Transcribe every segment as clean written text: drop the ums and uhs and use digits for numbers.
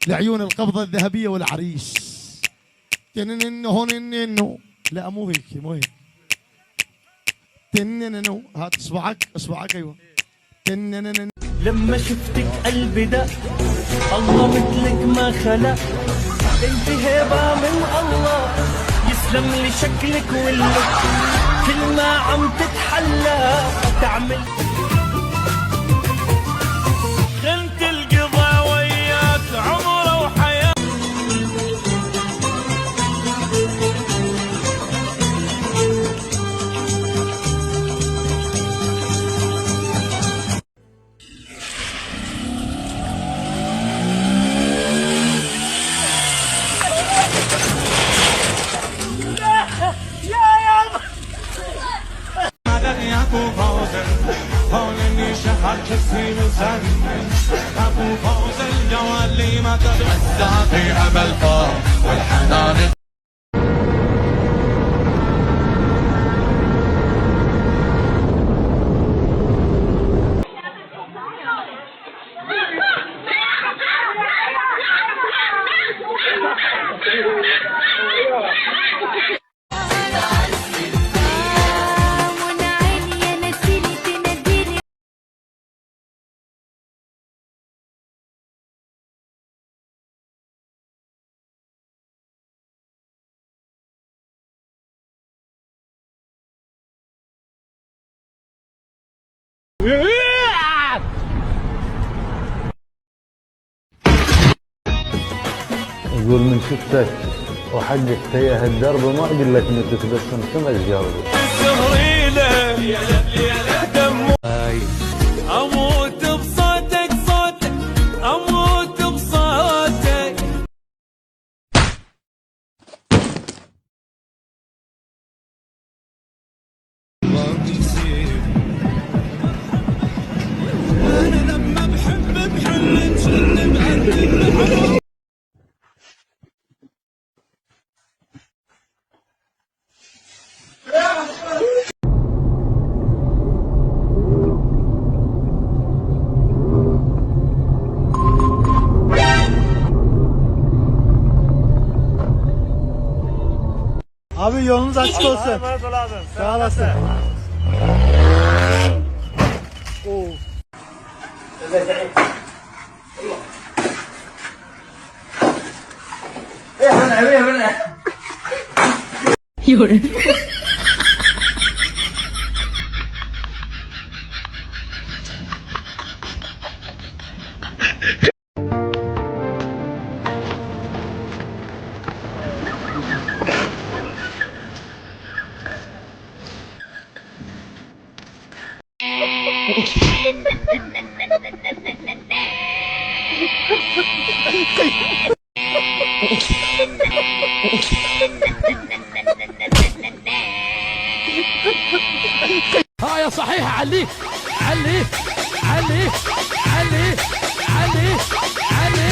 لعيون القبضة الذهبية والعريس. لا مو هيك، مو هيك. هات اصبعك ايوه. لما شفتك قلبي دق، الله مثلك ما خلق، انت هبة من الله، يسلم لي شكلك واللك، كل ما عم تتحلى تعمل خنت القضا وياك عمره وحياة. كسي مزن ابو فوز الجوالي ما تتغدى في امل فار والحنان. يقول من شفتك وحقك تيه الدرب ما اقول لك انك تتبسم كما تجاوب. اموت بصوتك صوتك، اموت بصوتك. انا لما بحب بحل نسلم عندي. Abi yolunuz açık olsun. Sağ olasın. هاي صحيح. علي علي علي علي علي علي علي.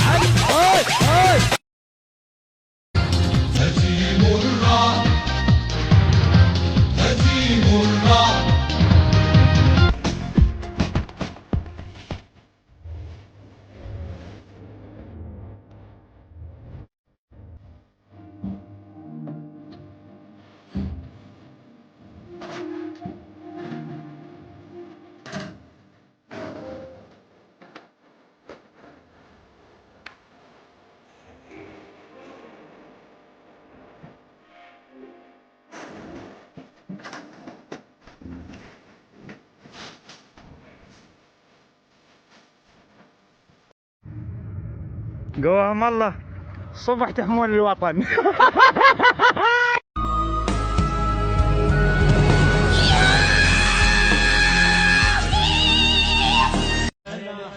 هاي هاي هزيم الرعد هزيم الرعد. قوام الله صبح تحمل الوطن.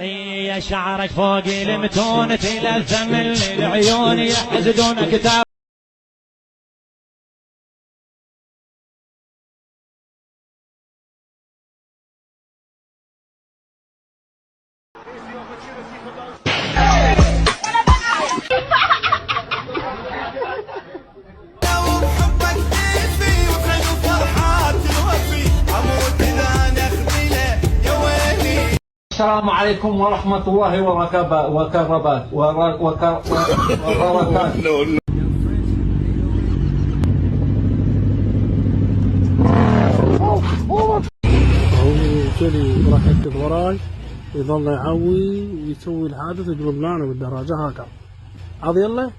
يا شعرك فوق المتون تلثم العيون يحسدون كتاب. لو حبك السلام عليكم ورحمة الله وبركاته. هو كذي راح يركض وراي يظل يعوي ويسوي الحادث ويقلبنا انا بالدراجه هكذا. عاد يلا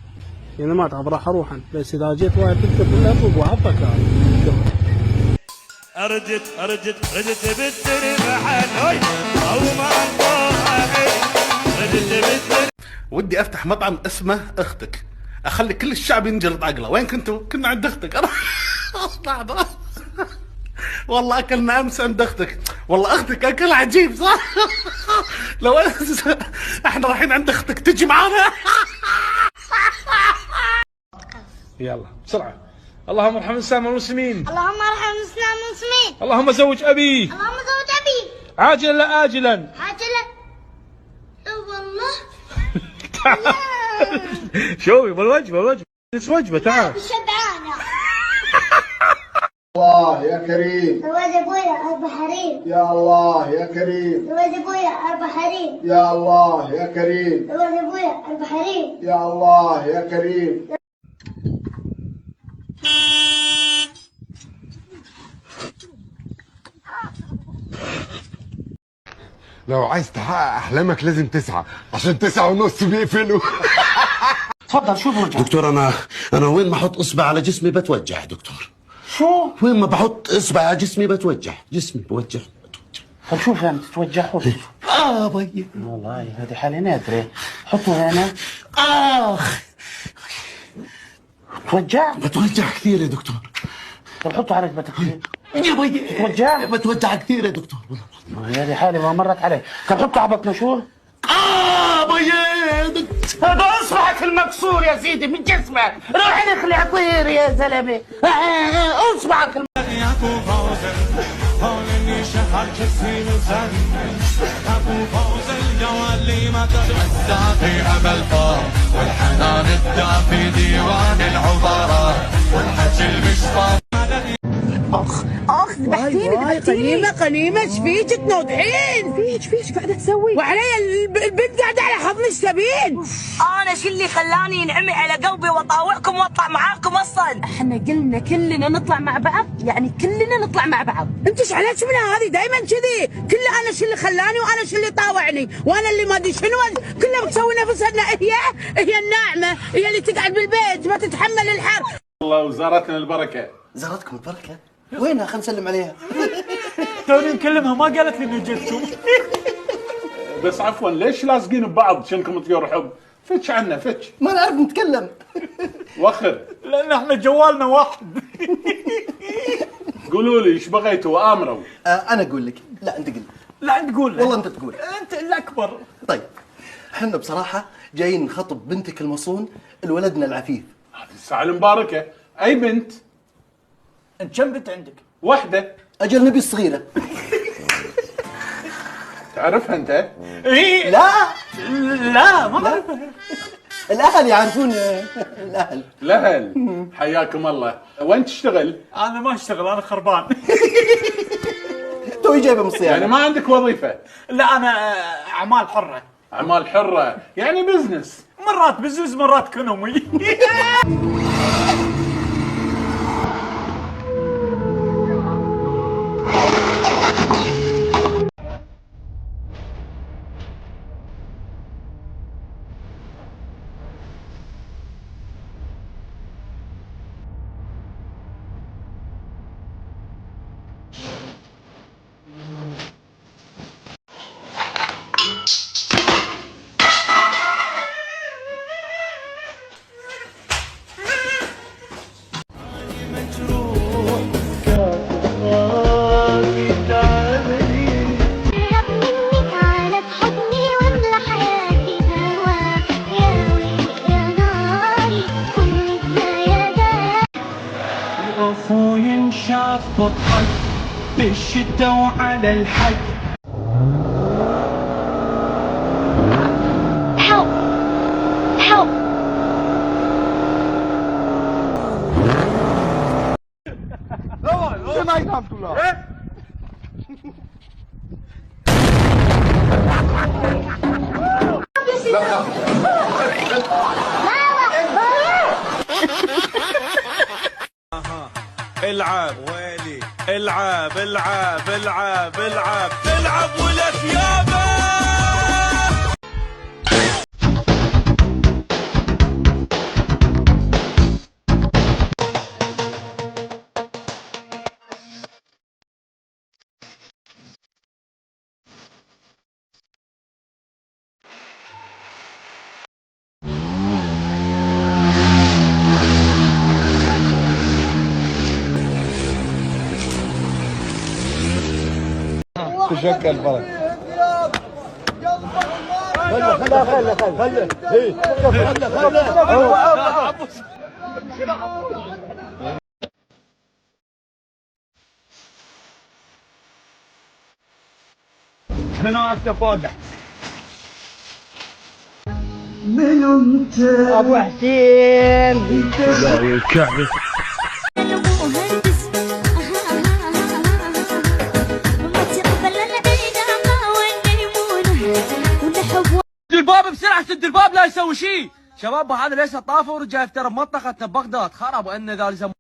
اذا ما تعب راح اروح أنا. بس اذا جيت واحد تكتب باللفظ وعطك رجت بالتربحان او ما رجت ودي افتح مطعم اسمه اختك، اخلي كل الشعب ينجلط عقله. وين كنتوا؟ كنا عند اختك. والله اكلنا امس عند اختك. والله اختك اكل عجيب صح. لو احنا رايحين عند اختك تجي معانا. يلا بسرعة. اللهم ارحم الإسلام والمسلمين. اللهم ارحم الاسلام والمسلمين. اللهم زوج أبي اللهم زوج ابي عاجلا لا آجلا. عاجلا. والله شوفي بالوجبة بس وجبة تعال. شبعانه. الله يا كريم. زواج ابويا 4 حريم. يا الله يا كريم. زواج ابويا 4 حريم. يا الله يا كريم. زواج ابويا 4 حريم. يا الله يا كريم. لو عايز تحقق احلامك لازم تسعى، عشان 9:30 بيقفلوا. تفضل شو بوجع؟ دكتور انا وين ما احط اصبع على جسمي بتوجع يا دكتور. شو؟ وين ما بحط اصبع على جسمي بتوجع، جسمي بتوجع. طب شوف يعني تتوجع حط. بيي والله هذه حالة نادرة. حطه هنا. توجع؟ بتوجع كثير يا دكتور. طب حطه على ركبتك. يا بيي توجع؟ بتوجع كثير يا دكتور. هذه حالة ما مرت علي. طب حطه على بطنه. شو؟ بيي هذا اصبعك المكسور يا سيدي من جسمك. روح نخلع طير يا زلمه. اصبعك ابو فوزن حولني شهر كسي مزن ابو فوزن جوالي ما تتغدى في امل فار والحنان الدافي ديوان العبارة والحكي المشفى. قنيمة ايش فيك تنوضحين؟ فيش قاعدة تسوي؟ وعلي البنت قاعدة على حضن السبيل. انا شو اللي خلاني ينعمي على قلبي واطاوعكم واطلع معاكم اصلا؟ احنا قلنا كلنا نطلع مع بعض، يعني كلنا نطلع مع بعض. انت ايش عليك منها هذه دائما كذي؟ كله انا شو اللي خلاني وانا شو اللي طاوعني وانا اللي ما ادري شنو. كلها بتسوي نفسها انها هي الناعمة، هي اللي تقعد بالبيت ما تتحمل الحر. والله وزارتنا البركة. زارتكم البركه؟ وينها؟ خلينا نسلم عليها. توني نكلمها ما قالت لي انه جيتوا. بس عفوا ليش لاصقين ببعض شنكم طيور حب؟ فتش عنا فتش. ما نعرف نتكلم. وخر. لان احنا جوالنا واحد. قولوا لي ايش بغيتوا امروا. انا اقول لك. لا انت قل. لا انت قول. والله انت تقول. انت الاكبر. طيب احنا بصراحه جايين نخطب بنتك المصون لولدنا العفيف. هذه الساعة المباركة. اي بنت؟ انت كم بنت عندك؟ واحدة. اجل نبي الصغيره. تعرفها انت؟ ايه لا ما بعرفها. الاهل يعرفون. الاهل حياكم الله. وين تشتغل؟ انا ما اشتغل انا خربان. توي جايبه من الصيانه. يعني ما عندك وظيفة؟ لا انا اعمال حرة. اعمال حرة يعني بزنس. مرات بزنس مرات كونومي. العفو ينشاف بالطق بالشتا وعلى الحق. Help! Help! ما يفهم كلها. العب ويلي العب العب العب العب العب ولا ثيابك. تشكل الفرق. منو انت فوق؟ منو انت؟ ابو حسين. الكعبة. سد الباب بسرعة، سد الباب لا يسوي شيء. شباب هذا ليش طافوا ورجع يفتر بمنطقة بغداد خرب وان ذا